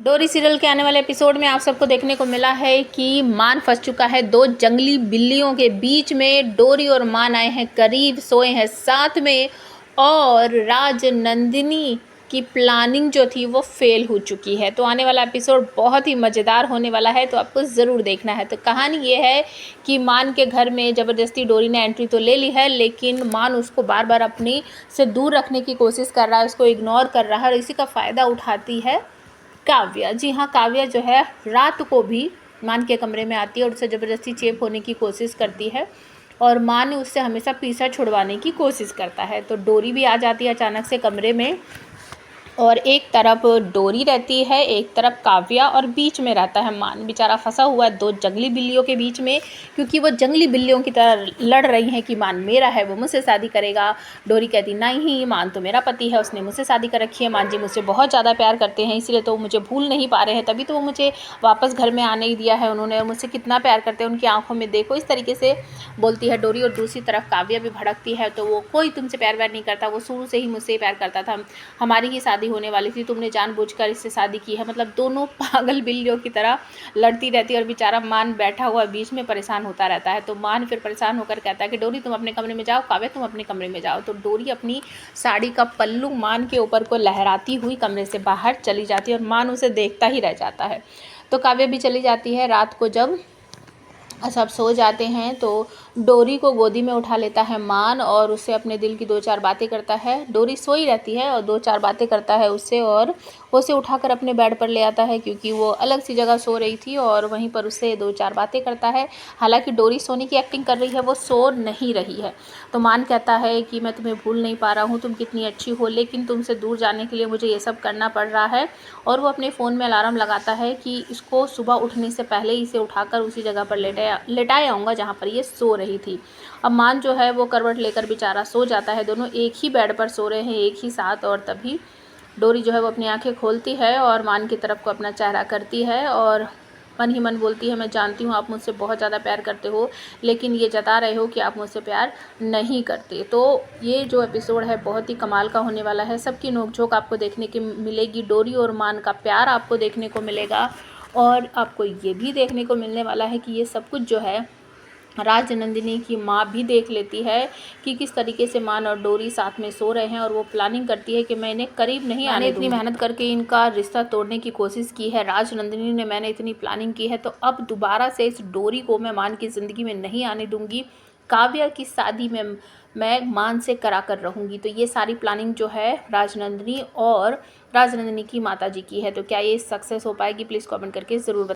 डोरी सीरियल के आने वाले एपिसोड में आप सबको देखने को मिला है कि मान फंस चुका है दो जंगली बिल्लियों के बीच में। डोरी और मान आए हैं करीब, सोए हैं साथ में और राजनंदिनी की प्लानिंग जो थी वो फेल हो चुकी है। तो आने वाला एपिसोड बहुत ही मज़ेदार होने वाला है, तो आपको ज़रूर देखना है। तो कहानी ये है कि मान के घर में ज़बरदस्ती डोरी ने एंट्री तो ले ली है, लेकिन मान उसको बार बार अपनी से दूर रखने की कोशिश कर रहा है, उसको इग्नोर कर रहा है और इसी का फ़ायदा उठाती है काव्या। जी हाँ, काव्या जो है रात को भी मान के कमरे में आती है और उससे ज़बरदस्ती चेप होने की कोशिश करती है और मान उससे हमेशा पीछा छुड़वाने की कोशिश करता है। तो डोरी भी आ जाती है अचानक से कमरे में और एक तरफ डोरी रहती है, एक तरफ काव्या और बीच में रहता है मान। बेचारा फंसा हुआ है दो जंगली बिल्लियों के बीच में, क्योंकि वो जंगली बिल्लियों की तरह लड़ रही हैं कि मान मेरा है, वो मुझसे शादी करेगा। डोरी कहती नहीं, मान तो मेरा पति है, उसने मुझसे शादी कर रखी है, मान जी मुझसे बहुत ज़्यादा प्यार करते हैं, इसलिए तो वो मुझे भूल नहीं पा रहे हैं, तभी तो वो मुझे वापस घर में आने ही दिया है उन्होंने, और मुझसे कितना प्यार करते हैं, उनकी आंखों में देखो। इस तरीके से बोलती है डोरी। और दूसरी तरफ काव्या भी भड़कती है, तो वो कोई तुमसे प्यार व्यार नहीं करता, वो शुरू से ही मुझसे प्यार करता था, हमारी ही शादी होने वाली थी, तुमने जानबूझकर इससे शादी की है। मतलब दोनों पागल बिल्लियों की तरह लड़ती रहती है और बेचारा मान बैठा हुआ बीच में परेशान होता रहता है। तो मान फिर परेशान होकर कहता है कि डोरी तुम अपने कमरे में जाओ, काव्या तुम अपने कमरे में जाओ। तो डोरी अपनी साड़ी का पल्लू मान के ऊपर को लहराती हुई कमरे से बाहर चली जाती है और मान उसे देखता ही रह जाता है। तो काव्या भी चली जाती है। रात को जब सब सो जाते हैं तो डोरी को गोदी में उठा लेता है मान और उससे अपने दिल की दो चार बातें करता है। डोरी सोई रहती है और दो चार बातें करता है उससे, और उसे उठाकर अपने बेड पर ले आता है, क्योंकि वो अलग सी जगह सो रही थी और वहीं पर उससे दो चार बातें करता है। हालांकि डोरी सोने की एक्टिंग कर रही है, वो सो नहीं रही है। तो मान कहता है कि मैं तुम्हें भूल नहीं पा रहा हूँ, तुम कितनी अच्छी हो, लेकिन तुमसे दूर जाने के लिए मुझे ये सब करना पड़ रहा है। और वो अपने फ़ोन में अलार्म लगाता है कि इसको सुबह उठने से पहले इसे उठाकर उसी जगह पर लेटाया आऊँगा जहाँ पर ये सो रही थी। अब मान जो है वो करवट लेकर बेचारा सो जाता है। दोनों एक ही बेड पर सो रहे हैं एक ही साथ, और तभी डोरी जो है वो अपनी आंखें खोलती है और मान की तरफ को अपना चेहरा करती है और मन ही मन बोलती है, मैं जानती हूँ आप मुझसे बहुत ज़्यादा प्यार करते हो, लेकिन ये जता रहे हो कि आप मुझसे प्यार नहीं करते। तो ये जो एपिसोड है बहुत ही कमाल का होने वाला है। सबकी नोकझोंक आपको देखने की मिलेगी, डोरी और मान का प्यार आपको देखने को मिलेगा, और आपको ये भी देखने को मिलने वाला है कि ये सब कुछ जो है राजनंदिनी की माँ भी देख लेती है कि किस तरीके से मान और डोरी साथ में सो रहे हैं, और वो प्लानिंग करती है कि मैं इन्हें करीब नहीं आने दूंगी। इतनी मेहनत करके इनका रिश्ता तोड़ने की कोशिश की है राजनंदिनी ने, मैंने इतनी प्लानिंग की है, तो अब दोबारा से इस डोरी को मैं मान की ज़िंदगी में नहीं आने दूंगी। काव्या की शादी में मैं मान से करा कर रहूँगी। तो ये सारी प्लानिंग जो है राजनंदिनी और राजनंदिनी की माता जी की है। तो क्या ये सक्सेस हो पाएगी? प्लीज़ कमेंट करके ज़रूर बताएं।